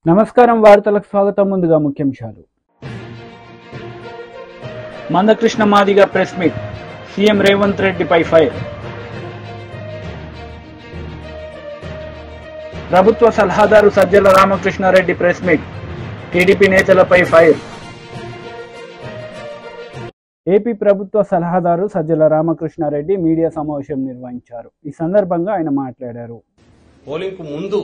నమస్కారం వార్తలకు స్వాగతం. ముందుగా ముఖ్యాంశాలు. Mandakrishna Madiga press meet, CM Revanth రెడ్డిపై ఫైర్. ప్రభుత్వ సలహాదారు Sajjala Ramakrishna Reddy press meet, TDP నేతలపై ఫైర్. ఏపీ ప్రభుత్వ సలహాదారు సజ్జల రామకృష్ణారెడ్డి మీడియా సమావేశం నిర్వహించారు. ఈ సందర్భంగా ఆయన మాట్లాడారు. పోలింగ్ ముందు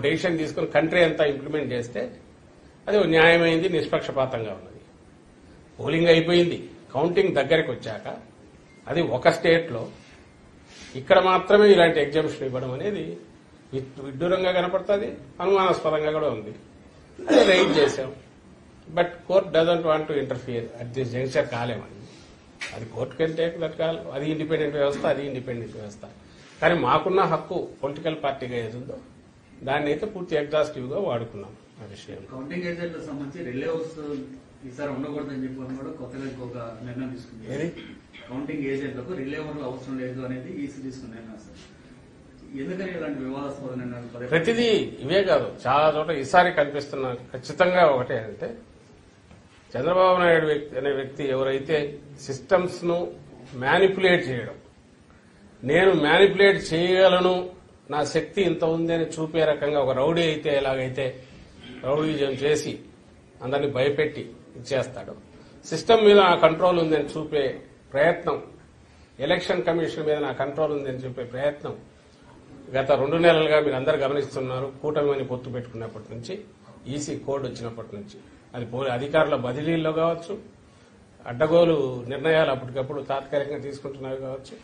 డెసిషన్ తీసుకుని కంట్రీ అంతా ఇంప్లిమెంట్ చేస్తే అది న్యాయమైంది, నిష్పక్షపాతంగా ఉన్నది. పోలింగ్ అయిపోయింది, కౌంటింగ్ దగ్గరికి వచ్చాక అది ఒక స్టేట్లో ఇక్కడ మాత్రమే ఇలాంటి ఎగ్జామ్షన్ ఇవ్వడం అనేది విడ్డూరంగా కనపడుతుంది, అనుమానాస్పదంగా కూడా ఉంది. అదే రైట్ చేశాం. But court doesn't want to interfere at this junction. కాలేమని అది కోర్టు కంటే అది ఇండిపెండెంట్ వ్యవస్థ, అది ఇండిపెండెంట్ వ్యవస్థ. కానీ మాకున్న హక్కు పొలిటికల్ పార్టీగా ఏదుందో దాన్ని అయితే పూర్తి ఎగ్జాస్టివ్ గా వాడుకున్నాం. ఆ విషయం కౌంటింగ్ ఏజెంట్లకు సంబంధించి రిలే హౌస్ ఈసారి ఉండకూడదని చెప్పి కూడా కొత్తగా ఇంకొక నిర్ణయం తీసుకుంది. ఏది కౌంటింగ్ ఏజెంట్లకు రిలే హౌస్ అవసరం లేదు అనేది ఈసీ తీసుకున్న నిర్ణయం సార్. ఎందుకని ఇలాంటి వివాదాస్పద నిర్ణయాలు ప్రతిదీ ఇవే కాదు, చాలా చోట ఈసారి కనిపిస్తున్న ఖచ్చితంగా ఒకటే అంటే చంద్రబాబు నాయుడు అనే వ్యక్తి ఎవరైతే సిస్టమ్స్ ను మ్యానిపులేట్ చేయడం, నేను మ్యానిపులేట్ చేయగలను, నా శక్తి ఇంత ఉంది అని చూపే రకంగా ఒక రౌడీ అయితే ఎలాగైతే రౌడీజం చేసి అందరినీ భయపెట్టి ఇచ్చేస్తాడు, సిస్టమ్ మీద నా కంట్రోల్ ఉందని చూపే ప్రయత్నం, ఎలక్షన్ కమిషన్ మీద నా కంట్రోల్ ఉందని చూపే ప్రయత్నం గత 2 నెలలుగా మీరు అందరూ గమనిస్తున్నారు. కూటమి అని పొత్తు పెట్టుకున్నప్పటి నుంచి, ఈసీ కోడ్ వచ్చినప్పటి నుంచి, అది అధికారుల బదిలీల్లో కావచ్చు, అడ్డగోలు నిర్ణయాలు అప్పటికప్పుడు తాత్కాలికంగా తీసుకుంటున్నవి కావచ్చు,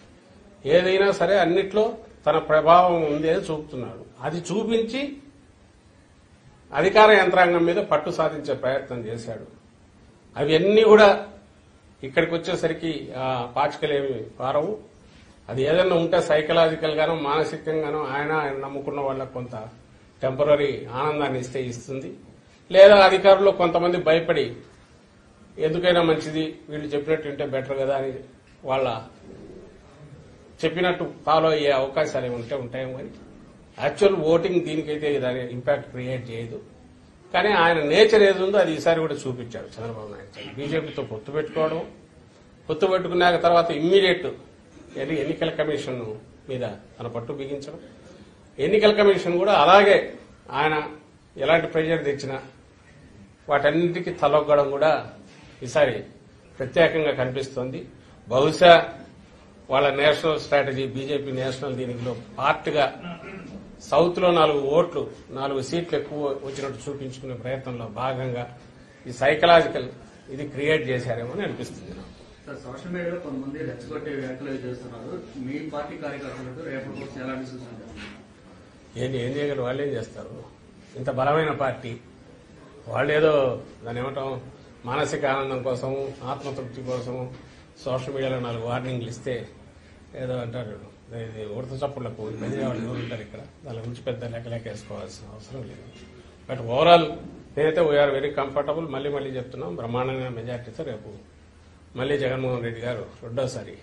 ఏదైనా సరే అన్నిట్లో తన ప్రభావం ఉంది అని చూపుతున్నాడు. అది చూపించి అధికార యంత్రాంగం మీద పట్టు సాధించే ప్రయత్నం చేశాడు. అవన్నీ కూడా ఇక్కడికి వచ్చేసరికి పాచికలేమి పారవు. అది ఏదైనా ఉంటే సైకలాజికల్ గానో మానసికంగానో ఆయన నమ్ముకున్న వాళ్ళకు కొంత టెంపరీ ఆనందాన్ని ఇస్తుంది. లేదా అధికారులు కొంతమంది భయపడి ఎందుకైనా మంచిది వీళ్ళు చెప్పినట్టు ఉంటే బెటర్ కదా అని వాళ్ళ చెప్పినట్టు ఫాలో అయ్యే అవకాశాలు ఏమి ఉంటాయేమో. కానీ యాక్చువల్ ఓటింగ్ దీనికైతే దాని ఇంపాక్ట్ క్రియేట్ చేయదు. కానీ ఆయన నేచర్ ఏది ఉందో అది ఈసారి కూడా చూపించాడు చంద్రబాబు నాయుడు. బీజేపీతో పొత్తు పెట్టుకున్నాక తర్వాత ఇమ్మీడియట్ ఎన్నికల కమిషన్ మీద తన పట్టు బిగించడం, ఎన్నికల కమిషన్ కూడా అలాగే ఆయన ఎలాంటి ప్రెషర్ తెచ్చినా వాటన్నిటికీ తలొగ్గడం కూడా ఈసారి ప్రత్యేకంగా కనిపిస్తోంది. బహుశా వాళ్ళ నేషనల్ స్ట్రాటజీ, బీజేపీ నేషనల్ దీనిలో పార్ట్గా సౌత్ లో 4 సీట్లు ఎక్కువ వచ్చినట్టు చూపించుకునే ప్రయత్నంలో భాగంగా ఈ సైకలాజికల్ ఇది క్రియేట్ చేశారేమో అని అనిపిస్తుంది. సార్, సోషల్ మీడియాలో కొంతమంది రెచ్చగొట్టే వ్యాఖ్యలు చేస్తున్నారు. మీ పార్టీ కార్యకర్తలకు రేపటి కోసం ఎలాంటి సూచనలు? ఏం చేయగలరు? వాళ్ళు ఏం చేస్తారు? ఇంత బలమైన పార్టీ వాళ్ళు ఏదో దాని ఏమంటాం మానసిక ఆనందం కోసము, ఆత్మతృప్తి కోసము సోషల్ మీడియాలో 4 వార్నింగ్లు ఇస్తే ఏదో అంటారు. ఇది ఉడత చప్పుళ్లకు వాళ్ళు ఉంటారు ఇక్కడ, దాని గురించి పెద్ద లెక్క వేసుకోవాల్సిన అవసరం లేదు. బట్ ఓవరాల్ నేనైతే వీఆర్ వెరీ కంఫర్టబుల్. మళ్ళీ చెప్తున్నాం, బ్రహ్మాండమైన మెజార్టీతో రేపు మళ్లీ జగన్మోహన్ రెడ్డి గారు రెండోసారి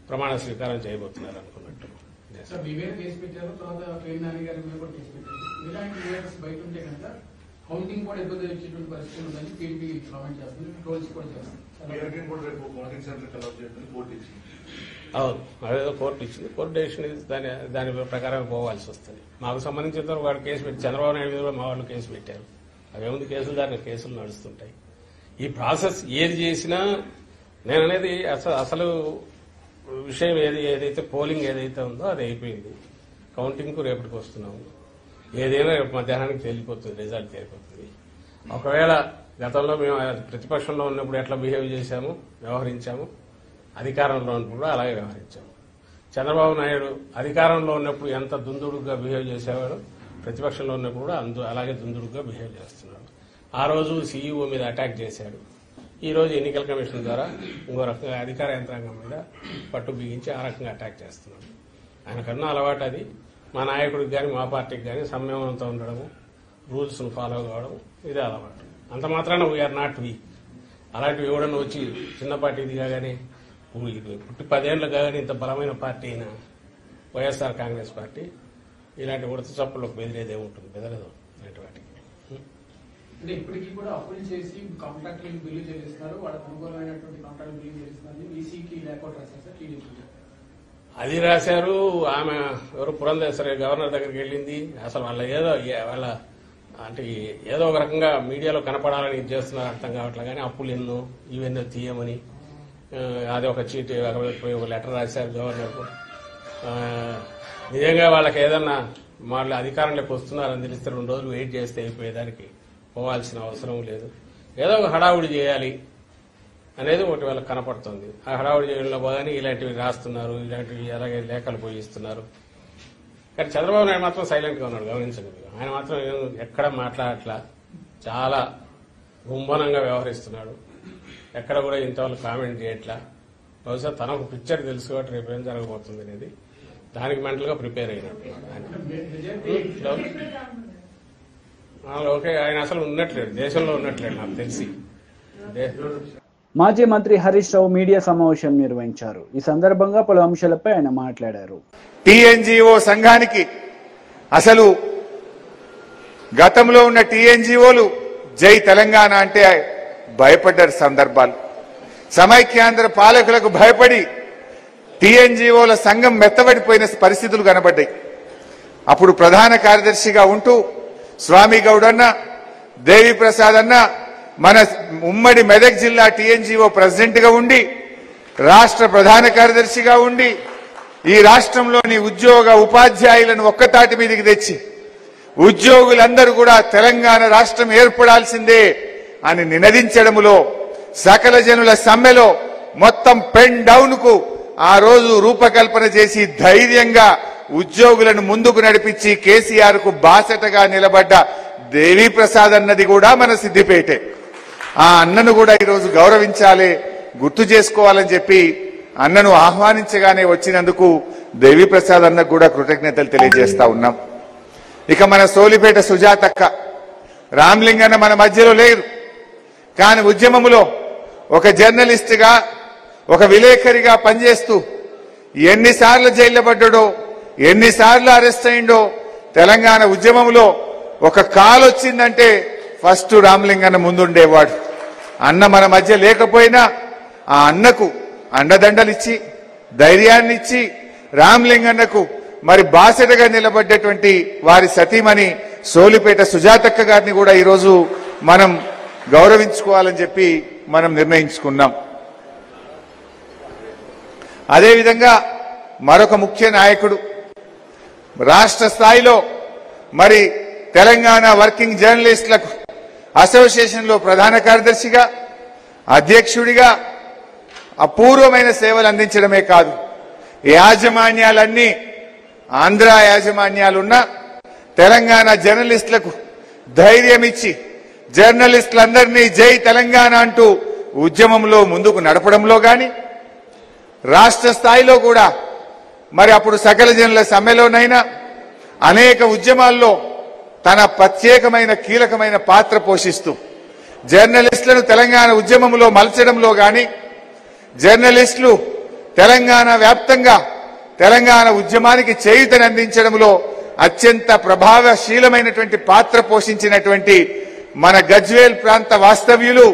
ప్రమాణ స్వీకారం చేయబోతున్నారు అనుకున్నట్టు. కౌంటింగ్ కూడా ఇబ్బంది వచ్చేటువంటి పరిస్థితి ఉందని టీడీపీ కామెంట్ చేస్తుంది, ట్రోల్స్ కూడా చేస్తుంది. అవును, అదేదో కోర్టు ఇచ్చింది. కోర్టు డెసిషన్ దాని ప్రకారం పోవాల్సి వస్తుంది. మాకు సంబంధించిన వాడు కేసు పెట్టి చంద్రబాబు నాయుడు మీద మా వాళ్ళు కేసు పెట్టారు. అవేముంది కేసులు, దాని కేసులు నడుస్తుంటాయి. ఈ ప్రాసెస్ ఏది చేసినా నేననేది అసలు విషయం ఏదైతే పోలింగ్ ఏదైతే ఉందో అది అయిపోయింది. కౌంటింగ్ కు రేపటికి వస్తున్నాము. ఏదైనా రేపు మధ్యాహ్నానికి తేలిపోతుంది, రిజల్ట్ తేలిపోతుంది. ఒకవేళ గతంలో మేము ప్రతిపక్షంలో ఉన్నప్పుడు ఎట్లా బిహేవ్ చేశాము, వ్యవహరించాము, అధికారంలో ఉన్నప్పుడు కూడా అలాగే వ్యవహరించాము. చంద్రబాబు నాయుడు అధికారంలో ఉన్నప్పుడు ఎంత దుందుడుగా బిహేవ్ చేసేవాడు, ప్రతిపక్షంలో ఉన్నప్పుడు కూడా అలాగే దుందుడుగా బిహేవ్ చేస్తున్నాడు. ఆ రోజు సీఈఓ మీద అటాక్ చేశాడు. ఈ రోజు ఎన్నికల కమిషన్ ద్వారా ఇంకో రకంగా అధికార యంత్రాంగం మీద పట్టు బిగించి ఆ రకంగా అటాక్ చేస్తున్నాడు. ఆయనకన్నా అలవాటు అది. మా నాయకుడికి కానీ మా పార్టీకి కానీ సంయమనంతో ఉండడము, రూల్స్ ను ఫాలో కావడం ఇదే అలవాటు. అంత మాత్రాన వీఆర్ నాట్ వీక్. అలాంటివి ఎవడన్నా వచ్చి చిన్న పార్టీ దిగాగానే పుట్టి 10 ఏళ్లు కాగానే ఇంత బలమైన పార్టీ అయిన వైఎస్ఆర్ కాంగ్రెస్ పార్టీ ఇలాంటి ఉడత చప్పులకు బెదిరేదేముంటుంది? బెదరదు. అంటే ఇప్పటికీ కూడా అప్పులు చేసి కాంట్రాక్టులు బిల్లు చెల్లిస్తున్నారు, వాళ్ళకి అనుకూలమైనటువంటి కాంట్రాక్ట్ బిల్లు చెల్లిస్తున్నారు. ఈసీకి లేకపోతే రాశారు సార్ టీడీపీ. అది రాశారు. ఆమె ఎవరు పురంధేశ్వరి గవర్నర్ దగ్గరికి వెళ్ళింది. అసలు వాళ్ళ అంటే ఏదో ఒక రకంగా మీడియాలో కనపడాలని చేస్తున్నారు, అర్థం కావట్లేదు. కానీ అప్పులు ఎన్నో ఇవన్నీ తీయమని అది ఒక చీటీ ఒక లెటర్ రాశారు గవర్నర్కు. నిజంగా వాళ్ళకి ఏదన్నా వాళ్ళు అధికారంలోకి వస్తున్నారని తెలిస్తే 2 రోజులు వెయిట్ చేస్తే అయిపోయేదానికి పోవాల్సిన అవసరం లేదు. ఏదో ఒక హడావుడి చేయాలి అనేది ఒకటి వాళ్ళకి కనపడుతుంది. ఆ హడావుడి చేయడంలో పోదని ఇలాంటివి రాస్తున్నారు, ఇలాంటివి అలాగే లేఖలు పోయిస్తున్నారు. కానీ చంద్రబాబు నాయుడు మాత్రం సైలెంట్ గా ఉన్నాడు, గమనించండి. ఆయన మాత్రం ఎక్కడ మాట్లాడట్లా, చాలా గుంభనంగా వ్యవహరిస్తున్నాడు. ఎక్కడ కూడా ఇంతవరకు కామెంట్ చేయట్లా. బహుశా తనకు పిక్చర్ తెలుసు కాబట్టి రేపు ఏం జరగబోతుంది అనేది దానికి మెంటల్ గా ప్రిపేర్ అయినట్టు ఓకే. ఆయన అసలు ఉన్నట్లేడు, దేశంలో ఉన్నట్లేడు నాకు తెలిసి. మాజీ మంత్రి హరీష్ రావు మీడియా సమావేశం నిర్వహించారు. ఈ సందర్భంగా పలు అంశాలపై ఆయన మాట్లాడారు. టీఎన్జీఓ సంఘానికి అసలు గతంలో ఉన్న టీఎన్జీఓలు జై తెలంగాణ అంటే భయపడ్డారు సందర్భాలు. సమైక్యాంధ్ర పాలకులకు భయపడి టీఎన్జీఓల సంఘం మెత్తబడిపోయిన పరిస్థితులు కనబడ్డాయి. అప్పుడు ప్రధాన కార్యదర్శిగా ఉంటూ స్వామి గౌడ్ అన్న, దేవిప్రసాద్ అన్న మన ఉమ్మడి మెదక్ జిల్లా టీఎన్జీఓ ప్రెసిడెంట్ గా ఉండి, రాష్ట్ర ప్రధాన కార్యదర్శిగా ఉండి ఈ రాష్ట్రంలోని ఉద్యోగ ఉపాధ్యాయులను ఒక్కతాటి మీదకి తెచ్చి ఉద్యోగులందరూ కూడా తెలంగాణ రాష్ట్రం ఏర్పడాల్సిందే అని నినదించడంలో, సకల జనుల సమ్మెలో మొత్తం పెన్ డౌన్ కు ఆ రోజు రూపకల్పన చేసి ధైర్యంగా ఉద్యోగులను ముందుకు నడిపించి కేసీఆర్ కు బాసటగా నిలబడ్డ దేవిప్రసాద్ అన్నది కూడా మన సిద్దిపేటే. ఆ అన్నను కూడా ఈరోజు గౌరవించాలి, గుర్తు చేసుకోవాలని చెప్పి అన్నను ఆహ్వానించగానే వచ్చినందుకు దేవిప్రసాద్ అన్నకు కూడా కృతజ్ఞతలు తెలియజేస్తా ఉన్నాం. ఇక మన సోలిపేట సుజాతక్క, రామ్లింగన్న మన మధ్యలో లేరు. కానీ ఉద్యమంలో ఒక జర్నలిస్ట్ గా, ఒక విలేకరిగా పనిచేస్తూ ఎన్నిసార్లు జైల్లో పడ్డాడో, ఎన్నిసార్లు అరెస్ట్ అయిండో. తెలంగాణ ఉద్యమంలో ఒక కాల్ వచ్చిందంటే ఫస్ట్ రామ్లింగన్న ముందుండేవాడు. అన్న మన మధ్య లేకపోయినా ఆ అన్నకు అండదండలిచ్చి ధైర్యాన్నిచ్చి రామ్లింగన్నకు మరి బాసటగా నిలబడ్డటువంటి వారి సతీమణి సోలిపేట సుజాతక్క గారిని కూడా ఈరోజు మనం గౌరవించుకోవాలని చెప్పి మనం నిర్ణయించుకున్నాం. అదేవిధంగా మరొక ముఖ్య నాయకుడు, రాష్ట్ర స్థాయిలో మరి తెలంగాణ వర్కింగ్ జర్నలిస్టులకు అసోసియేషన్ లో ప్రధాన కార్యదర్శిగా, అధ్యక్షుడిగా అపూర్వమైన సేవలు అందించడమే కాదు, యాజమాన్యాలన్నీ ఆంధ్ర యాజమాన్యాలున్న తెలంగాణ జర్నలిస్టులకు ధైర్యం ఇచ్చి జర్నలిస్టులందరినీ జై తెలంగాణ అంటూ ఉద్యమంలో ముందుకు నడపడంలో గాని, రాష్ట్ర స్థాయిలో కూడా మరి అప్పుడు సకల జనుల సమ్మెలోనైనా అనేక ఉద్యమాల్లో తన ప్రత్యేకమైన కీలకమైన పాత్ర పోషిస్తూ జర్నలిస్టులను తెలంగాణ ఉద్యమంలో మలచడంలో గాని, జర్నలిస్టులు తెలంగాణ వ్యాప్తంగా తెలంగాణ ఉద్యమానికి చేయూతని అందించడంలో అత్యంత ప్రభావశీలమైనటువంటి పాత్ర పోషించినటువంటి మన గజ్వేల్ ప్రాంత వాస్తవ్యులు,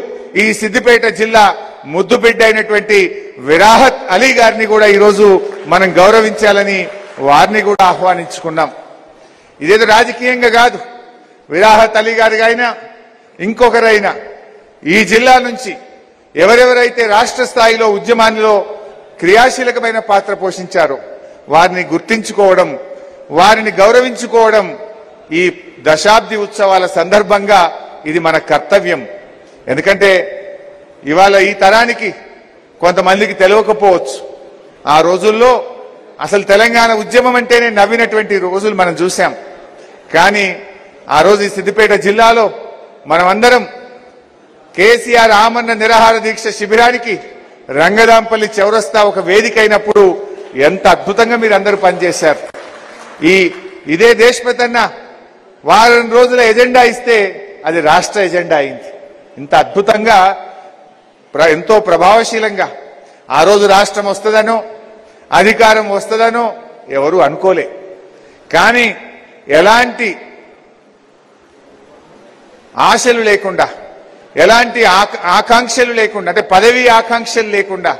ఈ సిద్దిపేట జిల్లా ముద్దుబిడ్డ అయినటువంటి విరాహత్ అలీ గారిని కూడా ఈరోజు మనం గౌరవించాలని వారిని కూడా ఆహ్వానించుకున్నాం. ఇదేదో రాజకీయంగా కాదు, విరాహత్ అలీ గారికైనా ఇంకొకరైనా ఈ జిల్లా నుంచి ఎవరెవరైతే రాష్ట్ర స్థాయిలో ఉద్యమాల్లో క్రియాశీలకమైన పాత్ర పోషించారో వారిని గుర్తించుకోవడం, వారిని గౌరవించుకోవడం ఈ దశాబ్ది ఉత్సవాల సందర్భంగా ఇది మన కర్తవ్యం. ఎందుకంటే ఇవాళ ఈ తరానికి కొంతమందికి తెలియకపోవచ్చు, ఆ రోజుల్లో అసలు తెలంగాణ ఉద్యమం అంటేనే నవ్వినటువంటి రోజులు మనం చూశాం. కానీ ఆ రోజు ఈ సిద్దిపేట జిల్లాలో మనమందరం కేసీఆర్ ఆమరణ నిరాహార దీక్ష శిబిరానికి రంగదాంపల్లి చౌరస్తా ఒక వేదిక అయినప్పుడు ఎంత అద్భుతంగా మీరందరూ పనిచేశారు. ఇదే దేశపతన్న వారం రోజుల ఎజెండా ఇస్తే అది రాష్ట్ర ఎజెండా అయింది. ఇంత అద్భుతంగా ఎంతో ప్రభావశీలంగా ఆ రోజు రాష్ట్రం వస్తుందనో అధికారం వస్తుందనో ఎవరు అనుకోలే. కానీ ఎలాంటి ఆశలు లేకుండా, ఎలాంటి ఆకాంక్షలు లేకుండా, అంటే పదవి ఆకాంక్షలు లేకుండా,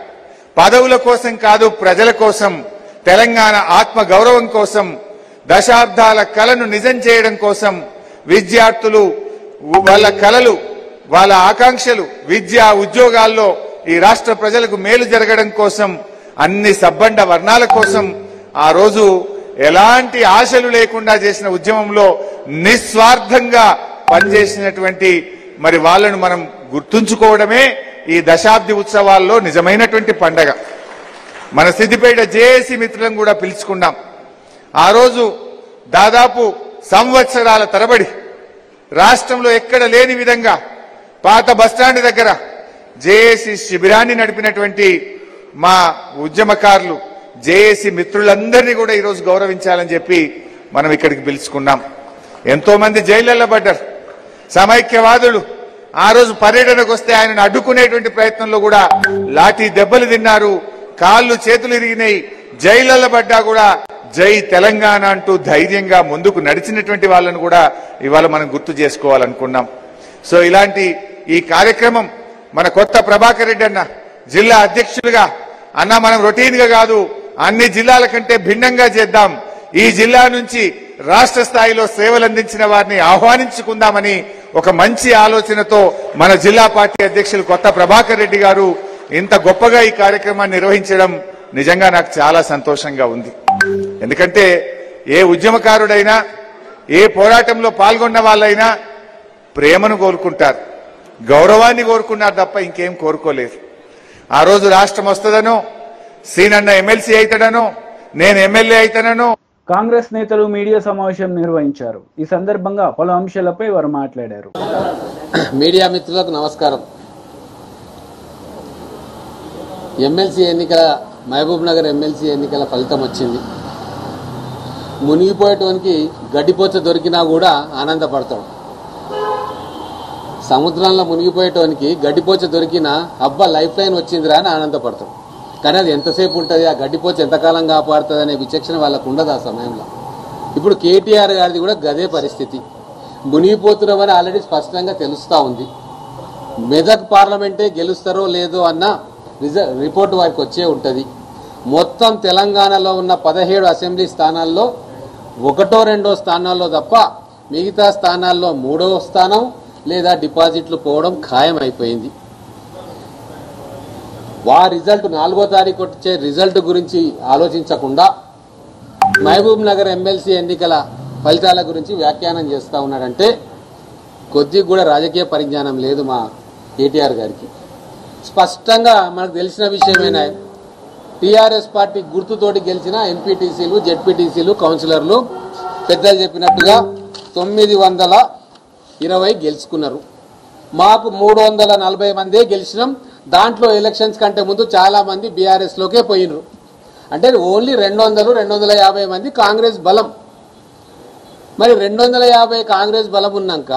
పదవుల కోసం కాదు, ప్రజల కోసం, తెలంగాణ ఆత్మ గౌరవం కోసం, దశాబ్దాల కలను నిజం చేయడం కోసం విద్యార్థులు వాళ్ళ కలలు, వాళ్ళ ఆకాంక్షలు, విద్యా ఉద్యోగాల్లో ఈ రాష్ట్ర ప్రజలకు మేలు జరగడం కోసం, అన్ని సబ్బండ వర్ణాల కోసం ఆ రోజు ఎలాంటి ఆశలు లేకుండా చేసిన ఉద్యమంలో నిస్వార్థంగా పనిచేసినటువంటి మరి వాళ్ళను మనం గుర్తుంచుకోవడమే ఈ దశాబ్ది ఉత్సవాల్లో నిజమైనటువంటి పండగ. మన సిద్దిపేట జేఏసీ మిత్రులను కూడా పిలుచుకున్నాం. ఆ రోజు దాదాపు సంవత్సరాల తరబడి రాష్ట్రంలో ఎక్కడ లేని విధంగా పాత బస్టాండ్ దగ్గర జేఏసీ శిబిరాన్ని నడిపినటువంటి మా ఉద్యమకారులు, జేఏసీ మిత్రులందరినీ కూడా ఈరోజు గౌరవించాలని చెప్పి మనం ఇక్కడికి పిలుచుకున్నాం. ఎంతో మంది జైళ్లలో పడ్డారు. సమైక్యవాదులు ఆ రోజు పర్యటనకు వస్తే ఆయనను అడ్డుకునేటువంటి ప్రయత్నంలో కూడా లాఠీ దెబ్బలు తిన్నారు, కాళ్ళు చేతులు ఇరిగినాయి. జైళ్లలో పడ్డా కూడా జై తెలంగాణ అంటూ ధైర్యంగా ముందుకు నడిచినటువంటి వాళ్ళను కూడా ఇవాళ మనం గుర్తు చేసుకోవాలనుకున్నాం. సో ఇలాంటి ఈ కార్యక్రమం మన కొత్త ప్రభాకర్ రెడ్డి అన్న జిల్లా అధ్యక్షులుగా, అన్న మనం రొటీన్ గా కాదు, అన్ని జిల్లాల కంటే భిన్నంగా చేద్దాం, ఈ జిల్లా నుంచి రాష్ట్ర స్థాయిలో సేవలు అందించిన వారిని ఆహ్వానించుకుందామని ఒక మంచి ఆలోచనతో మన జిల్లా పార్టీ అధ్యక్షులు కొత్త ప్రభాకర్ రెడ్డి గారు ఇంత గొప్పగా ఈ కార్యక్రమాన్ని నిర్వహించడం నిజంగా నాకు చాలా సంతోషంగా ఉంది. ఎందుకంటే ఏ ఉద్యమకారుడైనా, ఏ పోరాటంలో పాల్గొన్న వాళ్ళైనా ప్రేమను కోరుకుంటారు, గౌరవాన్ని కోరుకున్నారు తప్ప ఇంకేం కోరుకోలేరు. ఆ రోజు రాష్ట్రం వస్తుందనో, సీనన్న ఎమ్మెల్సీ అవుతాడనో, నేను ఎమ్మెల్యే అవుతానో. కాంగ్రెస్ నేతలు మీడియా సమావేశం నిర్వహించారు. ఈ సందర్భంగా పలు అంశాలపై వారు మాట్లాడారు. మీడియా మిత్రులకు నమస్కారం. ఎమ్మెల్సీ ఎన్నికల, మహబూబ్ నగర్ ఎమ్మెల్సీ ఎన్నికల ఫలితం వచ్చింది. మునిగిపోయేటానికి గడ్డిపోచ దొరికినా కూడా ఆనందపడతాడు. సముద్రంలో మునిగిపోయేటానికి గడ్డిపోచ దొరికినా అబ్బా లైఫ్ లైన్ వచ్చిందిరా అని ఆనందపడతాడు. కానీ అది ఎంతసేపు ఉంటుంది, ఆ గడ్డిపోచ ఎంతకాలం కాపాడుతుంది అనే విచక్షణ వాళ్ళకు ఉండదు ఆ సమయంలో. ఇప్పుడు కేటీఆర్ గారిది కూడా గదే పరిస్థితి. మునిగిపోతున్నామని ఆల్రెడీ స్పష్టంగా తెలుస్తూ ఉంది. మెదక్ పార్లమెంటే గెలుస్తారో లేదో అన్న రిపోర్టు వారికి వచ్చే ఉంటుంది. మొత్తం తెలంగాణలో ఉన్న 17 అసెంబ్లీ స్థానాల్లో 1, 2 స్థానాల్లో తప్ప మిగతా స్థానాల్లో 3వ స్థానం లేదా డిపాజిట్లు పోవడం ఖాయం అయిపోయింది. రిజల్ట్ 4వ తారీఖు వచ్చే రిజల్ట్ గురించి ఆలోచించకుండా మహబూబ్ నగర్ ఎమ్మెల్సీ ఎన్నికల ఫలితాల గురించి వ్యాఖ్యానం చేస్తూ ఉన్నాడంటే కొద్దిగా కూడా రాజకీయ పరిజ్ఞానం లేదు మా కేటీఆర్ గారికి. స్పష్టంగా మనకు తెలిసిన విషయమేనా, టీఆర్ఎస్ పార్టీ గుర్తుతోటి గెలిచిన ఎంపీటీసీలు, జెడ్పీటీసీలు, కౌన్సిలర్లు పెద్దలు చెప్పినట్టుగా 920 గెలుచుకున్నారు. మాకు 340 మందే గెలిచినాం. దాంట్లో ఎలక్షన్స్ కంటే ముందు చాలా మంది బీఆర్ఎస్ లోకే పోయినరు. అంటే ఓన్లీ 200-250 మంది కాంగ్రెస్ బలం. మరి 250 కాంగ్రెస్ బలం ఉన్నాక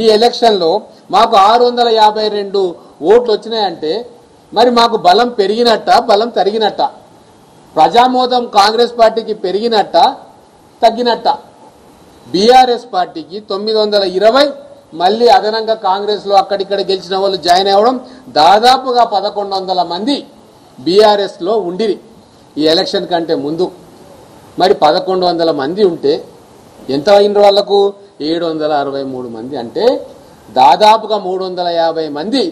ఈ ఎలక్షన్లో మాకు 652 ఓట్లు వచ్చినాయంటే మరి మాకు బలం పెరిగినట్ట, బలం తరిగినట్ట? ప్రజామోదం కాంగ్రెస్ పార్టీకి పెరిగినట్ట, తగ్గినట్ట? బీఆర్ఎస్ పార్టీకి 920, మళ్ళీ అదనంగా కాంగ్రెస్ లో అక్కడిక్కడ గెలిచిన వాళ్ళు జాయిన్ అవ్వడం, దాదాపుగా 1100 మంది బీఆర్ఎస్ లో ఉండిరి ఈ ఎలక్షన్ కంటే ముందు. మరి 1100 మంది ఉంటే ఎంత అయిన వాళ్లకు? 763 మంది. అంటే దాదాపుగా 350 మంది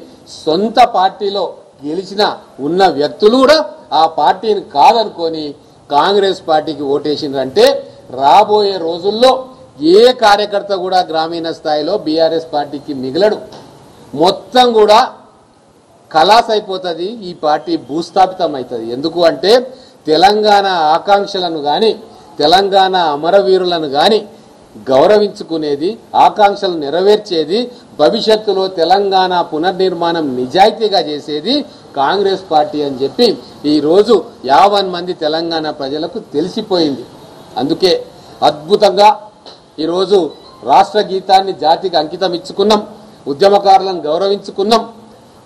సొంత పార్టీలో గెలిచిన ఉన్న వ్యక్తులు కూడా ఆ పార్టీని కాదనుకొని కాంగ్రెస్ పార్టీకి ఓటేసిండ్రంటే రాబోయే రోజుల్లో ఏ కార్యకర్త కూడా గ్రామీణ స్థాయిలో బీఆర్ఎస్ పార్టీకి మిగలడు. మొత్తం కూడా ఖలాస్ అయిపోతుంది, ఈ పార్టీ భూస్థాపితం అవుతుంది. ఎందుకు అంటే తెలంగాణ ఆకాంక్షలను కానీ, తెలంగాణ అమరవీరులను కానీ గౌరవించుకునేది, ఆకాంక్షలు నెరవేర్చేది, భవిష్యత్తులో తెలంగాణ పునర్నిర్మాణం నిజాయితీగా చేసేది కాంగ్రెస్ పార్టీ అని చెప్పి ఈరోజు 50 మంది తెలంగాణ ప్రజలకు తెలిసిపోయింది. అందుకే అద్భుతంగా ఈరోజు రాష్ట్ర గీతాన్ని జాతికి అంకితం ఇచ్చుకున్నాం, ఉద్యమకారులను గౌరవించుకున్నాం.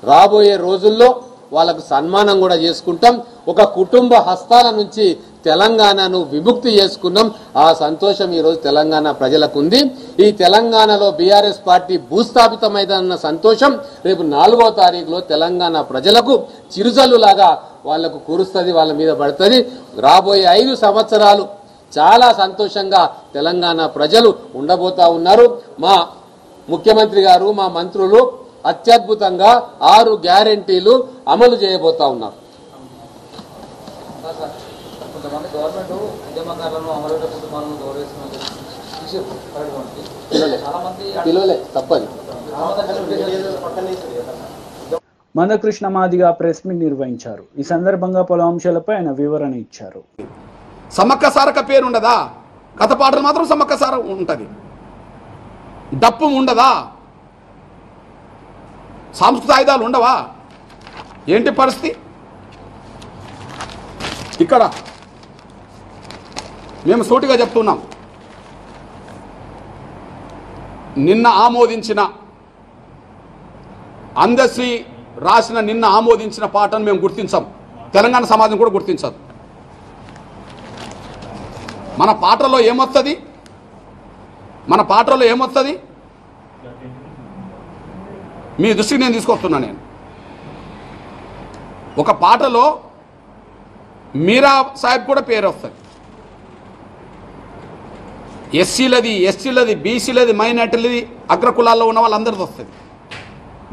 రాబోయే రోజుల్లో వాళ్ళకు సన్మానం కూడా చేసుకుంటాం. ఒక కుటుంబ హస్తాల నుంచి తెలంగాణను విముక్తి చేసుకున్నాం. ఆ సంతోషం ఈరోజు తెలంగాణ ప్రజలకు ఉంది. ఈ తెలంగాణలో బీఆర్ఎస్ పార్టీ భూస్థాపితమైందన్న సంతోషం రేపు 4వ తారీఖులో తెలంగాణ ప్రజలకు చిరుజల్లులాగా వాళ్లకు కురుస్తుంది, వాళ్ళ మీద పడుతుంది. రాబోయే 5 సంవత్సరాలు చాలా సంతోషంగా తెలంగాణ ప్రజలు ఉండబోతా ఉన్నారు. మా ముఖ్యమంత్రి గారు, మా మంత్రులు అత్యద్భుతంగా 6 గ్యారెంటీలు అమలు చేయబోతా ఉన్నారు. కొంతమంది గవర్నమెంట్ ఉద్యమకారులను అమరవీరుల కుటుంబాలను గౌరవిస్తున్నారు. తప్పది. మందకృష్ణ మాదిగ ప్రెస్ మీట్ నిర్వహించారు. ఈ సందర్భంగా పలు అంశాలపై ఆయన వివరణ ఇచ్చారు. సమ్మక్క సారక పేరు ఉండదా? కథ పాటలు మాత్రం సమ్మక్క సార ఉంటుంది. డప్పు ఉండదా? సాంస్కృతిక ఆయుధాలు ఉండవా? ఏంటి పరిస్థితి? ఇక్కడ మేము సూటిగా చెప్తున్నాం, నిన్న ఆమోదించిన అందశ్రీ రాసిన నిన్న ఆమోదించిన పాటను మేము గుర్తించాం. తెలంగాణ సమాజం కూడా గుర్తించదు. మన పాటలో ఏమొస్తుంది? మీ దృష్టికి నేను తీసుకొస్తున్నా. నేను ఒక పాటలో మీరా సాహెబ్ కూడా పేరు వస్తుంది. ఎస్సీలది, బీసీలది, మైనార్టీలది, అగ్రకులాల్లో ఉన్న వాళ్ళందరిది వస్తుంది,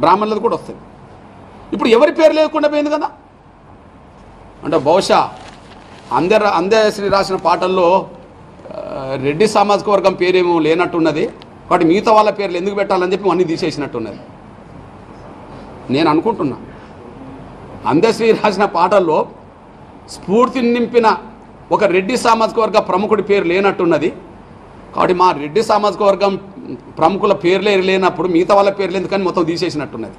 బ్రాహ్మణులది కూడా వస్తుంది. ఇప్పుడు ఎవరి పేరు లేకుండా పోయింది కదా. అంటే బహుశా అందశ్రీ రాసిన పాటల్లో రెడ్డి సామాజిక వర్గం పేరేమో లేనట్టున్నది. కాబట్టి మిగతా వాళ్ళ పేర్లు ఎందుకు పెట్టాలని చెప్పి అన్నీ తీసేసినట్టున్నది నేను అనుకుంటున్నా. అందశ్రీ రాసిన పాటల్లో స్ఫూర్తిని నింపిన ఒక రెడ్డి సామాజిక వర్గ ప్రముఖుడి పేరు లేనట్టున్నది. కాబట్టి మా రెడ్డి సామాజిక వర్గం ప్రముఖుల పేర్లే లేనప్పుడు మిగతా వాళ్ళ పేర్లు ఎందుకని మొత్తం తీసేసినట్టున్నది.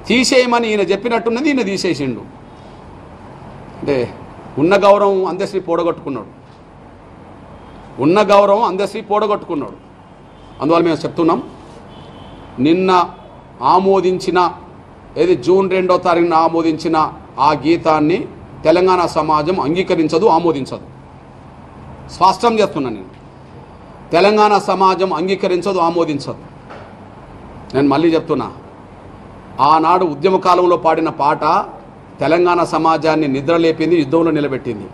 తీసేయమని ఈయన చెప్పినట్టున్నది, ఈయన తీసేసిండు. అంటే ఉన్న గౌరవం అందశ్రీ పోడగొట్టుకున్నాడు. అందువల్ల మేము చెప్తున్నాం, నిన్న ఆమోదించిన జూన్ 2వ తారీఖున ఆమోదించిన ఆ గీతాన్ని తెలంగాణ సమాజం అంగీకరించదు, ఆమోదించదు. స్పష్టం చేస్తున్నాను నేను. తెలంగాణ సమాజం అంగీకరించదు, ఆమోదించదు. నేను మళ్ళీ చెప్తున్నా, ఆనాడు ఉద్యమ కాలంలో పాడిన పాట తెలంగాణ సమాజాన్ని నిద్రలేపింది, యుద్ధంలో నిలబెట్టింది.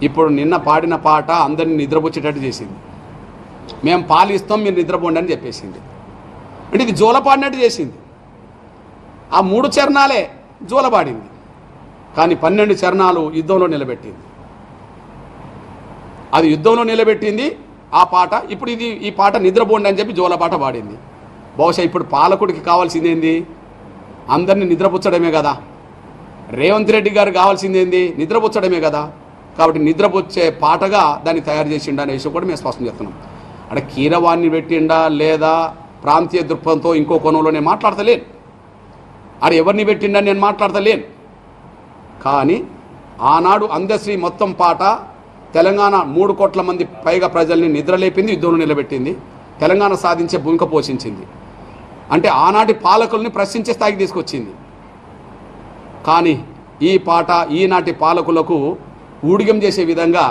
ఇప్పుడు నిన్న పాడిన పాట అందరినీ నిద్రపుచ్చేటట్టు చేసింది. మేము పాలిస్తాం, మీరు నిద్రపోండి అని చెప్పేసింది. అంటే ఇది జోలపాడినట్టు చేసింది. ఆ 3 చరణాలే జోలపాడింది, కానీ 12 చరణాలు యుద్ధంలో నిలబెట్టింది. అది యుద్ధంలో నిలబెట్టింది ఆ పాట. ఇప్పుడు ఈ పాట నిద్రపోండి అని చెప్పి జోలపాట పాడింది. బహుశా ఇప్పుడు పాలకుడికి కావాల్సిందేంది? అందరినీ నిద్రపుచ్చడమే కదా. రేవంత్ రెడ్డి గారు కావాల్సిందేంది? నిద్రపుచ్చడమే కదా. కాబట్టి నిద్రపుచ్చే పాటగా దాన్ని తయారు చేసిండా అనే విషయం కూడా మేము స్పష్టం చేస్తున్నాం. అంటే కీరవాణ్ణి పెట్టిండా లేదా ప్రాంతీయ దృక్పథంతో ఇంకో కోణంలో నేను మాట్లాడతలేను. ఎవరిని పెట్టిండా నేను మాట్లాడతలేను. కానీ ఆనాడు అందశ్రీ మొత్తం పాట తెలంగాణ 3 కోట్ల మంది పైగా ప్రజల్ని నిద్రలేపింది, యుద్ధంలో నిలబెట్టింది, తెలంగాణ సాధించే భూమిక పోషించింది. అంటే ఆనాటి పాలకుల్ని ప్రశ్నించే స్థాయికి తీసుకొచ్చింది. కానీ ఈ పాట ఈనాటి పాలకులకు ఊడిగం చేసే విధంగా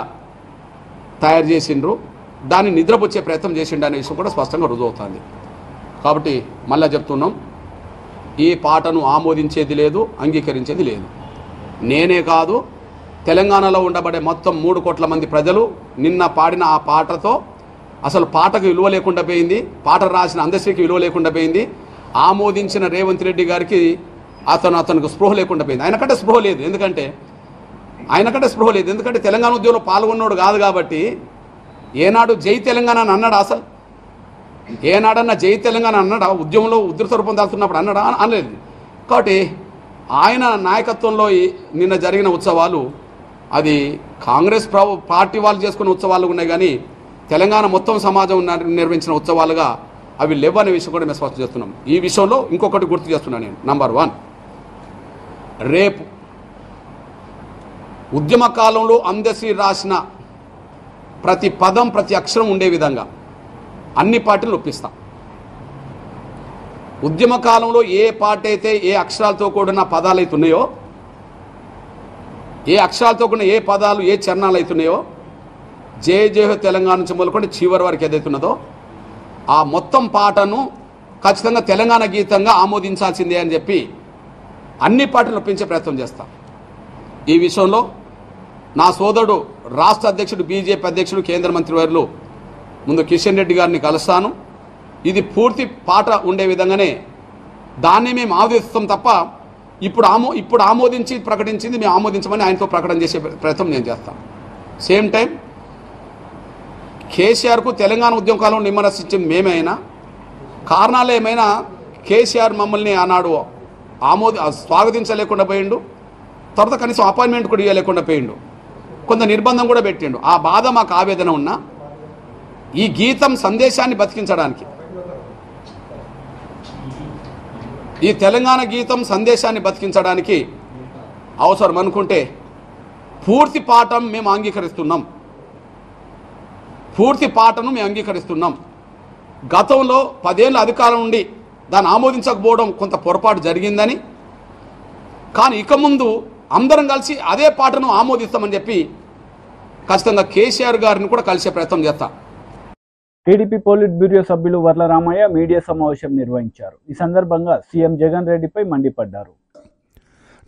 తయారు చేసిండ్రు, దాన్ని నిద్రపుచ్చే ప్రయత్నం చేసిండు అనే విషయం కూడా స్పష్టంగా రుజువుతుంది. కాబట్టి మళ్ళీ చెప్తున్నాం, ఈ పాటను ఆమోదించేది లేదు, అంగీకరించేది లేదు. నేనే కాదు, తెలంగాణలో ఉండబడే మొత్తం 3 కోట్ల మంది ప్రజలు నిన్న పాడిన ఆ పాటతో అసలు పాటకు విలువ లేకుండా పోయింది, పాట రాసిన అందశ్రీకి విలువ లేకుండా పోయింది, ఆమోదించిన రేవంత్ రెడ్డి గారికి అతనికి స్పృహ లేకుండా పోయింది. ఆయనకంటే స్పృహ లేదు, ఎందుకంటే తెలంగాణ ఉద్యమంలో పాల్గొన్నాడు కాదు. కాబట్టి ఏనాడు జై తెలంగాణ అని అన్నాడు? అసలు ఏనాడన్నా జై తెలంగాణ అన్నాడా? ఉద్యమంలో ఉధృత రూపం దాల్చున్నప్పుడు అన్నాడా? అనలేదు. కాబట్టి ఆయన నాయకత్వంలో నిన్న జరిగిన ఉత్సవాలు అది కాంగ్రెస్ పార్టీ వాళ్ళు చేసుకున్న ఉత్సవాలు ఉన్నాయి, కానీ తెలంగాణ మొత్తం సమాజం నిర్వహించిన ఉత్సవాలుగా అవి లేవనే విషయం కూడా మేము స్పష్టం చేస్తున్నాం. ఈ విషయంలో ఇంకొకటి గుర్తు చేస్తున్నాను నేను. నంబర్ 1, రేపు ఉద్యమ కాలంలో అందశ్రీ రాసిన ప్రతి పదం ప్రతి అక్షరం ఉండే విధంగా అన్ని పార్టీలు ఒప్పిస్తాం. ఉద్యమ కాలంలో ఏ పార్టీ అయితే ఏ అక్షరాలతో కూడిన పదాలు అయితే ఉన్నాయో ఏ అక్షరాలతో కూడిన ఏ పదాలు ఏ చరణాలు అవుతున్నాయో జయ జయ తెలంగాణ నుంచి మొదలుకొని చివరి వరకు ఏదైతున్నదో ఆ మొత్తం పాటను ఖచ్చితంగా తెలంగాణ గీతంగా ఆమోదించాల్సిందే అని చెప్పి అన్ని పార్టీలు ఒప్పించే ప్రయత్నం చేస్తాం. ఈ విషయంలో నా సోదరుడు రాష్ట్ర అధ్యక్షుడు బీజేపీ అధ్యక్షుడు కేంద్ర మంత్రివర్యులు ముందు కిషన్ రెడ్డి గారిని కలుస్తాను. ఇది పూర్తి పాట ఉండే విధంగానే దాన్ని మేము ఆమోదిస్తాం తప్ప ఇప్పుడు ఆమోదించి ప్రకటించింది మేము ఆమోదించమని ఆయనతో ప్రకటన చేసే ప్రయత్నం నేను చేస్తాను. సేమ్ టైం కేసీఆర్కు తెలంగాణ ఉద్యమ కాలంలో విమర్శించింది మేమైనా కారణాలు ఏమైనా కేసీఆర్ మమ్మల్ని ఆనాడు స్వాగతించలేకుండా పోయిండు. తర్వాత కనీసం అపాయింట్మెంట్ కూడా ఇవ్వలేకుండా పోయిండు. కొంత నిర్బంధం కూడా పెట్టిండు. ఆ బాధ మాకు ఆవేదన ఉన్నా ఈ గీతం సందేశాన్ని బతికించడానికి ఈ తెలంగాణ గీతం సందేశాన్ని బతికించడానికి అవసరం అనుకుంటే పూర్తి పాఠం మేము అంగీకరిస్తున్నాం. గతంలో 10 ఏళ్ళ అధికారం ఉండి దాన్ని ఆమోదించకపోవడం కొంత పొరపాటు జరిగిందని, కానీ ఇక ముందు అందరం కలిసి అదే పాటను ఆమోదిస్తామని చెప్పి ఖచ్చితంగా కేసీఆర్ గారిని కూడా కలిసే ప్రయత్నం చేస్తాం. టీడీపీ పోలిట్ బ్యూరో సభ్యులు వర్ల రామయ్య మీడియా సమావేశం నిర్వహించారు. ఈ సందర్భంగా సీఎం జగన్ రెడ్డిపై మండిపడ్డారు.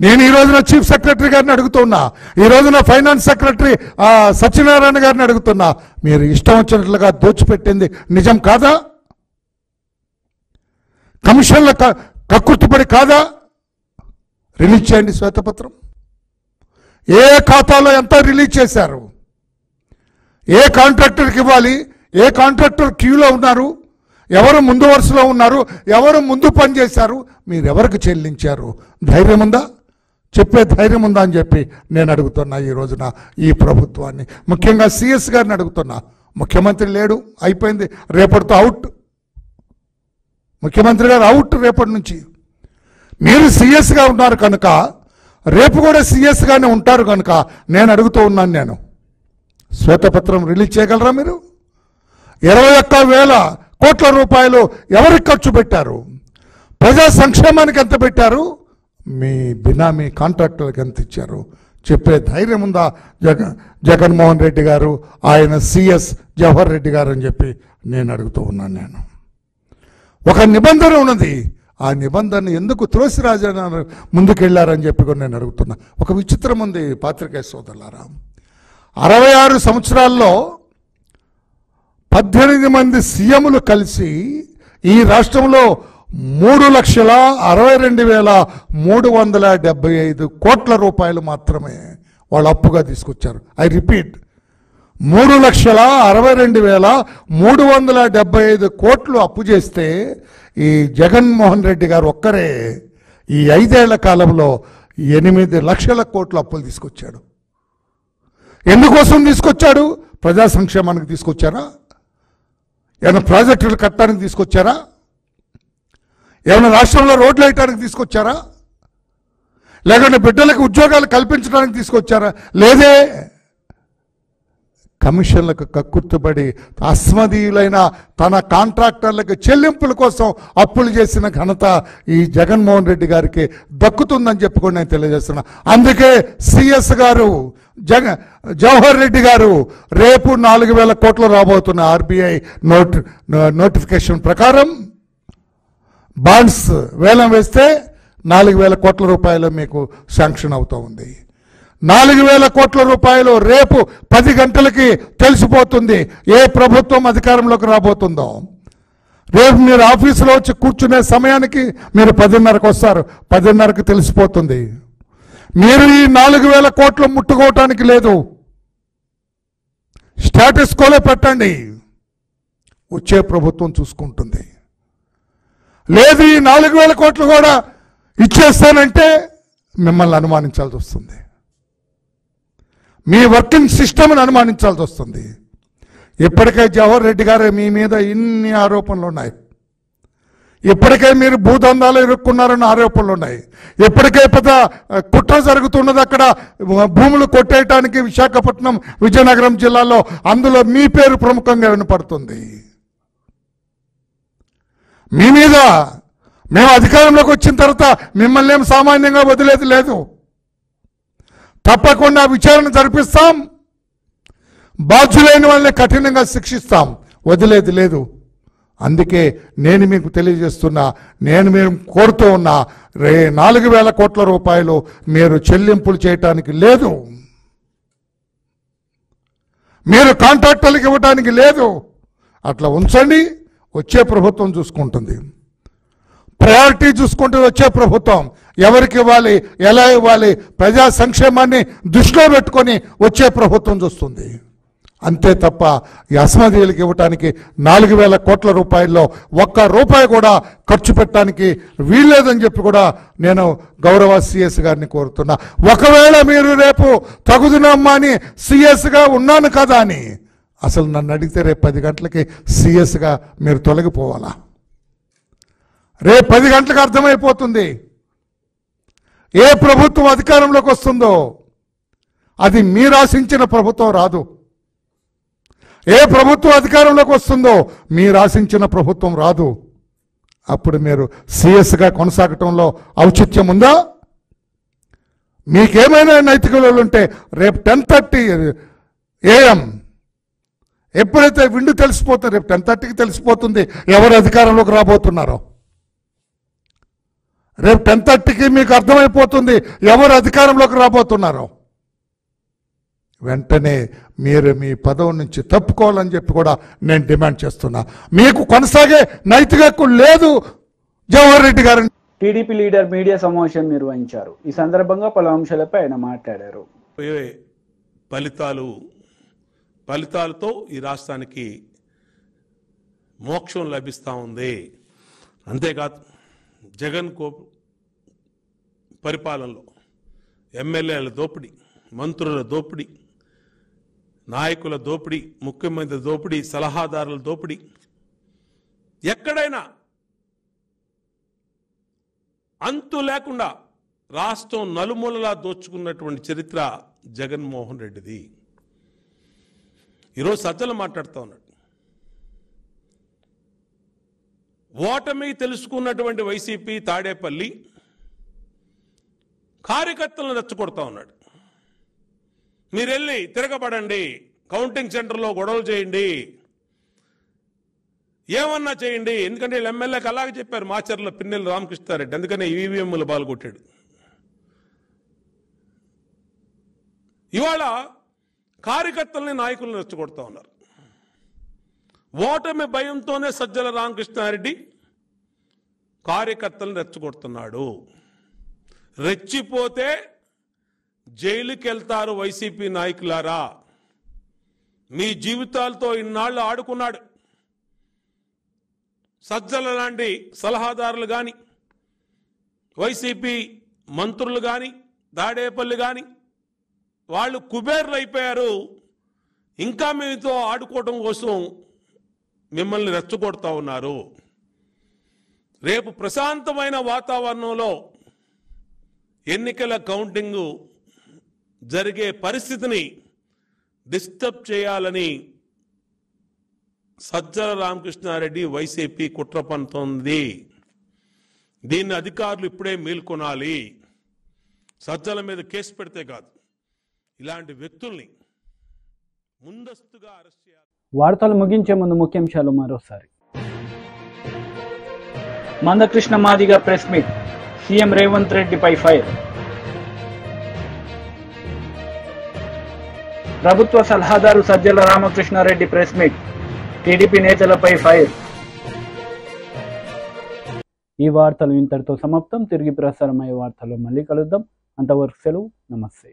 నేను ఈ రోజున చీఫ్ సెక్రటరీ గారిని అడుగుతున్నా, ఈ రోజున ఫైనాన్స్ సెక్రటరీ సత్యనారాయణ గారిని అడుగుతున్నా, మీరు ఇష్టం వచ్చినట్లుగా దోచిపెట్టింది నిజం కాదా? కమిషన్ల కక్కుర్తిపడి కాదా? రిలీజ్ చేయండి శ్వేతపత్రం. ఏ ఖాతాలో ఎంత రిలీజ్ చేశారు, ఏ కాంట్రాక్టర్కి ఇవ్వాలి, ఏ కాంట్రాక్టర్ క్యూలో ఉన్నారు, ఎవరు ముందు వరుసలో ఉన్నారు, ఎవరు ముందు పనిచేశారు, మీరెవరికి చెల్లించారు? ధైర్యం ఉందా? చెప్పే ధైర్యం ఉందా అని చెప్పి నేను అడుగుతున్నా ఈ రోజున ఈ ప్రభుత్వాన్ని. ముఖ్యంగా సిఎస్ గారిని అడుగుతున్నా. ముఖ్యమంత్రి లేడు, అయిపోయింది, రేపటితో అవుట్. ముఖ్యమంత్రి గారు అవుట్ రేపటి నుంచి. మీరు సిఎస్గా ఉన్నారు కనుక రేపు కూడా సిఎస్గానే ఉంటారు కనుక నేను అడుగుతూ ఉన్నాను, శ్వేతపత్రం రిలీజ్ చేయగలరా మీరు? 21,000 కోట్ల రూపాయలు ఎవరికి ఖర్చు పెట్టారు? ప్రజా సంక్షేమానికి ఎంత పెట్టారు? మీ బినామీ కాంట్రాక్టర్లకు ఎంత ఇచ్చారు? చెప్పే ధైర్యం ఉందా జగన్మోహన్ రెడ్డి గారు, ఆయన సిఎస్ జవహర్ రెడ్డి గారు అని చెప్పి నేను అడుగుతూ ఉన్నాను. ఒక నిబంధన ఉన్నది, ఆ నిబంధన ఎందుకు త్రోసిరాజు ముందుకెళ్లారని చెప్పి కూడా నేను అడుగుతున్నా. ఒక విచిత్రం ఉంది పాత్రికేయ సోదరులారా, 66 సంవత్సరాల్లో 18 మంది సీఎంలు కలిసి ఈ రాష్ట్రంలో 3,62,375 కోట్ల రూపాయలు మాత్రమే వాళ్ళు అప్పుగా తీసుకొచ్చారు. ఐ రిపీట్, 3,62,375 కోట్లు అప్పు చేస్తే ఈ జగన్మోహన్ రెడ్డి గారు ఒక్కరే ఈ 5 ఏళ్ల కాలంలో 8 లక్షల కోట్ల అప్పులు తీసుకొచ్చాడు. ఎందుకోసం తీసుకొచ్చాడు? ప్రజా సంక్షేమానికి తీసుకొచ్చారా? ఏమైనా ప్రాజెక్టులు కట్టడానికి తీసుకొచ్చారా? ఏమైనా రాష్ట్రంలో రోడ్లు వేయడానికి తీసుకొచ్చారా? లేకుంటే బిడ్డలకు ఉద్యోగాలు కల్పించడానికి తీసుకొచ్చారా? లేదే. కమిషన్లకు కక్కుర్తుపడి అస్మదీయులైన తన కాంట్రాక్టర్లకు చెల్లింపుల కోసం అప్పులు చేసిన ఘనత ఈ జగన్మోహన్ రెడ్డి గారికి దక్కుతుందని చెప్పుకొని నేను తెలియజేస్తున్నా. అందుకే సిఎస్ గారు జవహర్ రెడ్డి గారు రేపు 4,000 కోట్లు రాబోతున్న ఆర్బీఐ నోటిఫికేషన్ ప్రకారం బాండ్స్ వేలం వేస్తే 4,000 కోట్ల రూపాయలు మీకు శాంక్షన్ అవుతూ ఉంది. 4,000 కోట్ల రూపాయలు రేపు 10 గంటలకి తెలిసిపోతుంది ఏ ప్రభుత్వం అధికారంలోకి రాబోతుందో. రేపు మీరు ఆఫీసులో వచ్చి కూర్చునే సమయానికి మీరు 10:30కి వస్తారు, 10:30కి తెలిసిపోతుంది. మీరు ఈ 4,000 కోట్లు ముట్టుకోవటానికి లేదు, స్టేటస్ కోలో పెట్టండి, వచ్చే ప్రభుత్వం చూసుకుంటుంది. లేదు ఈ 4,000 కోట్లు కూడా ఇచ్చేస్తానంటే మిమ్మల్ని అనుమానించాల్సి వస్తుంది, మీ వర్కింగ్ సిస్టమ్ని అనుమానించాల్సి వస్తుంది. ఇప్పటికే జవహర్ రెడ్డి గారు మీ మీద ఇన్ని ఆరోపణలు ఉన్నాయి, ఇప్పటికే మీరు భూదందాలు ఇరుక్కున్నారన్న ఆరోపణలు ఉన్నాయి, ఇప్పటికే పెద్ద కుట్ర జరుగుతున్నది అక్కడ భూములు కొట్టేయటానికి విశాఖపట్నం విజయనగరం జిల్లాలో, అందులో మీ పేరు ప్రముఖంగా వినపడుతుంది. మీ మీద మేము అధికారంలోకి వచ్చిన తర్వాత మిమ్మల్ని ఏం సామాన్యంగా వదిలేది లేదు. తప్పకుండా విచారణ జరిపిస్తాం, బాధ్యులైన వాళ్ళని కఠినంగా శిక్షిస్తాం, వదిలేది లేదు. అందుకే నేను మీకు తెలియజేస్తున్నా, నేను మేము కోరుతూ ఉన్నా, 4,000 కోట్ల రూపాయలు మీరు చెల్లింపులు చేయటానికి లేదు, మీరు కాంట్రాక్టర్లకు ఇవ్వటానికి లేదు. అట్లా ఉంచండి, వచ్చే ప్రభుత్వం చూసుకుంటుంది. ప్రయారిటీ చూసుకుంటూ వచ్చే ప్రభుత్వం ఎవరికి ఇవ్వాలి, ఎలా ఇవ్వాలి, ప్రజా సంక్షేమాన్ని దృష్టిలో పెట్టుకొని వచ్చే ప్రభుత్వం చూస్తుంది. అంతే తప్ప ఈ అసమర్థీయులకు ఇవ్వటానికి 4,000 కోట్ల రూపాయల్లో ఒక్క రూపాయి కూడా ఖర్చు పెట్టడానికి వీల్లేదని చెప్పి కూడా నేను గౌరవ సిఎస్ గారిని కోరుతున్నా. ఒకవేళ మీరు రేపు తగుదునమ్మా అని సిఎస్గా ఉన్నాను కదా అని అసలు నన్ను అడిగితే రేపు 10 గంటలకి సిఎస్గా మీరు తొలగిపోవాలా? రేపు 10 గంటలకు అర్థమైపోతుంది ఏ ప్రభుత్వం అధికారంలోకి వస్తుందో. అది మీరు ఆశించిన ప్రభుత్వం రాదు. ఏ ప్రభుత్వం అధికారంలోకి వస్తుందో మీరు ఆశించిన ప్రభుత్వం రాదు. అప్పుడు మీరు సిఎస్గా కొనసాగటంలో ఔచిత్యం ఉందా? మీకేమైనా నైతిక విలువలు ఉంటే రేపు 10:30 AM ఎప్పుడైతే విండు తెలిసిపోతుంది, రేపు 10:30కి తెలిసిపోతుంది ఎవరు అధికారంలోకి రాబోతున్నారో. రేపు 10:30కి మీకు అర్థమైపోతుంది ఎవరు అధికారంలోకి రాబోతున్నారో. వెంటనే మీరు మీ పదవి నుంచి తప్పుకోవాలని చెప్పి కూడా నేను డిమాండ్ చేస్తున్నా. మీకు కొనసాగే నైతిక హక్కు లేదు జవహర్ రెడ్డి గారు. టీడీపీ లీడర్ మీడియా సమావేశం నిర్వహించారు. ఈ సందర్భంగా పలు అంశాలపై ఆయన మాట్లాడారు. ఫలితాలతో ఈ రాష్ట్రానికి మోక్షం లభిస్తూ ఉంది. అంతేకాదు జగన్ పరిపాలనలో ఎమ్మెల్యేల దోపిడీ, మంత్రుల దోపిడీ, నాయకుల దోపిడీ, ముఖ్యమంత్రి దోపిడీ, సలహాదారుల దోపిడీ, ఎక్కడైనా అంతు లేకుండా రాష్ట్రం నలుమూలలా దోచుకున్నటువంటి చరిత్ర జగన్మోహన్ రెడ్డిది. ఈరోజు సజ్జలు మాట్లాడుతూ ఉన్నాడు. ఓటమి తెలుసుకున్నటువంటి వైసీపీ తాడేపల్లి కార్యకర్తలను రెచ్చగొడతా ఉన్నాడు. మీరు వెళ్ళి తిరగబడండి, కౌంటింగ్ సెంటర్లో గొడవలు చేయండి, ఏమన్నా చేయండి. ఎందుకంటే వీళ్ళు ఎమ్మెల్యేకి అలాగే చెప్పారు మాచర్ల పిన్నెల రామకృష్ణారెడ్డి, అందుకనే ఈవీఎంలు పాల్గొట్టాడు. ఇవాళ కార్యకర్తల్ని నాయకులను రెచ్చగొడతా ఉన్నారు. ఓటమి భయంతోనే సజ్జల రామకృష్ణారెడ్డి కార్యకర్తలను రెచ్చగొడుతున్నాడు. రెచ్చిపోతే జైలుకి వెళ్తారు వైసీపీ నాయకులారా. మీ జీవితాలతో ఇన్నాళ్ళు ఆడుకున్నాడు. సజ్జల లాంటి సలహాదారులు కానీ, వైసీపీ మంత్రులు కానీ, తాడేపల్లి కానీ వాళ్ళు కుబేర్లు అయిపోయారు. ఇంకా మీతో ఆడుకోవడం కోసం మిమ్మల్ని రెచ్చగొడతా ఉన్నారు. రేపు ప్రశాంతమైన వాతావరణంలో ఎన్నికల కౌంటింగ్ జరిగే పరిస్థితిని డిస్టర్బ్ చేయాలని సజ్జల రామకృష్ణారెడ్డి వైసీపీ కుట్ర పన్నుతోంది. దీన్ని అధికారులు ఇప్పుడే మేల్కొనాలి. సజ్జల మీద కేసు పెడితే కాదు, ఇలాంటి వ్యక్తుల్ని ముందస్తుగా అరెస్ట్ చేయాలి. వార్తలు ముగించే ముందు ముఖ్యాంశాలు మరోసారి. Mandakrishna Madiga press meet, CM Revanth రెడ్డిపై ఫైర్. ప్రభుత్వ సలహాదారు Sajjala Ramakrishna Reddy press meet, TDP నేతలపై ఫైర్. ఈ వార్తలు ఇంతటితో సమాప్తం. తిరిగి ప్రసారమయ్యే వార్తల్లో మళ్ళీ కలుద్దాం. అంతవరకు సెలవు. నమస్తే.